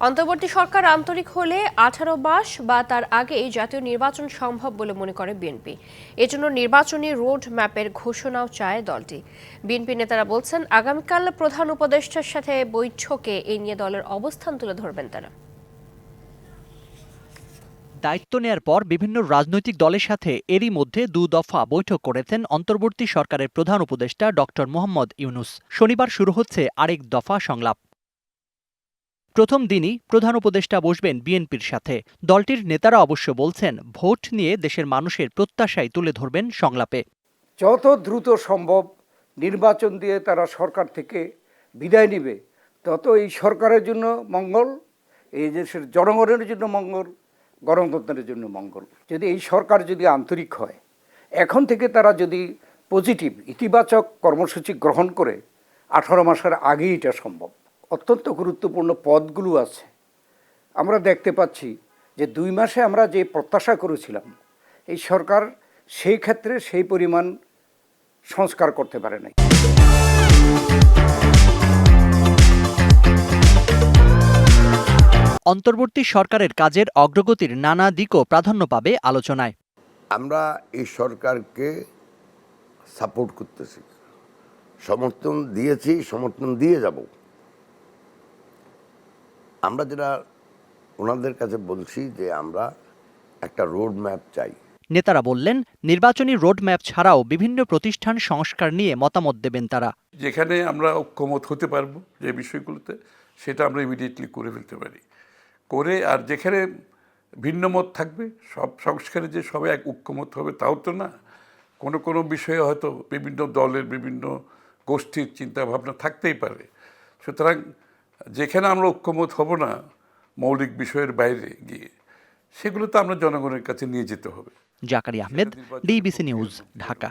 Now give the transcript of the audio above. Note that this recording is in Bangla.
অন্তর্বর্তী সরকার আন্তরিক হলে 18 মাস বা তার আগেই জাতীয় নির্বাচন সম্ভব বলে মনে করে বিএনপি। এজন্য নির্বাচনী রোড ম্যাপের ঘোষণাও চায় দলটি। বিএনপি নেতারা বলছেন, আগামীকাল প্রধান উপদেষ্টার সাথে বৈঠকে এই নিয়ে দলের অবস্থান তুলে ধরবেন তারা। দায়িত্ব নেয়ার পর বিভিন্ন রাজনৈতিক দলের সাথে এরই মধ্যে 2 দফা বৈঠক করেছেন অন্তর্বর্তী সরকারের প্রধান উপদেষ্টা ডক্টর মোহাম্মদ ইউনূস। শনিবার শুরু হচ্ছে আরেক দফা সংলাপ। প্রথম দিনই প্রধান উপদেষ্টা বসবেন বিএনপির সাথে। দলটির নেতারা অবশ্য বলছেন, ভোট নিয়ে দেশের মানুষের প্রত্যাশাই তুলে ধরবেন সংলাপে। যত দ্রুত সম্ভব নির্বাচন দিয়ে তারা সরকার থেকে বিদায় নেবে, তত এই সরকারের জন্য মঙ্গল, এই দেশের জনগণের জন্য মঙ্গল, গণতন্ত্রের জন্য মঙ্গল। যদি এই সরকার যদি আন্তরিক হয়, এখন থেকে তারা যদি পজিটিভ ইতিবাচক কর্মসূচি গ্রহণ করে 18 মাসের আগেই এটা সম্ভব। অত্যন্ত গুরুত্বপূর্ণ পদগুলো আছে। আমরা দেখতে পাচ্ছি যে 2 মাসে আমরা যে প্রত্যাশা করেছিলাম, এই সরকার সেই ক্ষেত্রে সেই পরিমাণ সংস্কার করতে পারে নাই। অন্তর্বর্তী সরকারের কাজের অগ্রগতির নানা দিকও প্রাধান্য পাবে আলোচনায়। আমরা এই সরকারকে সাপোর্ট করতেছি, সমর্থন দিয়েছি, সমর্থন দিয়ে যাব। আমরা যেটা ওনাদের কাছে বলছি যে আমরা একটা রোড ম্যাপ চাই। নেতারা বললেন, নির্বাচনী রোড ম্যাপ ছাড়াও বিভিন্ন প্রতিষ্ঠান সংস্কার নিয়ে মতামত দেবেন তারা। যেখানে আমরা ঐক্যমত হতে পারবো যে বিষয়গুলোতে, সেটা আমরা ইমিডিয়েটলি করে ফেলতে পারি। করে আর যেখানে ভিন্ন মত থাকবে, সব সংস্কারে যে সবাই এক ঐক্যমত হবে তাও তো না। কোনো কোনো বিষয়ে হয়তো বিভিন্ন দলের বিভিন্ন গোষ্ঠীর চিন্তাভাবনা থাকতেই পারে। সুতরাং যেখানে আমরা ঐক্যমত হব না মৌলিক বিষয়ের বাইরে গিয়ে, সেগুলো তো আমরা জনগণের কাছে নিয়ে যেতে হবে। Zakaria Ahmed, DBC news, Dhaka.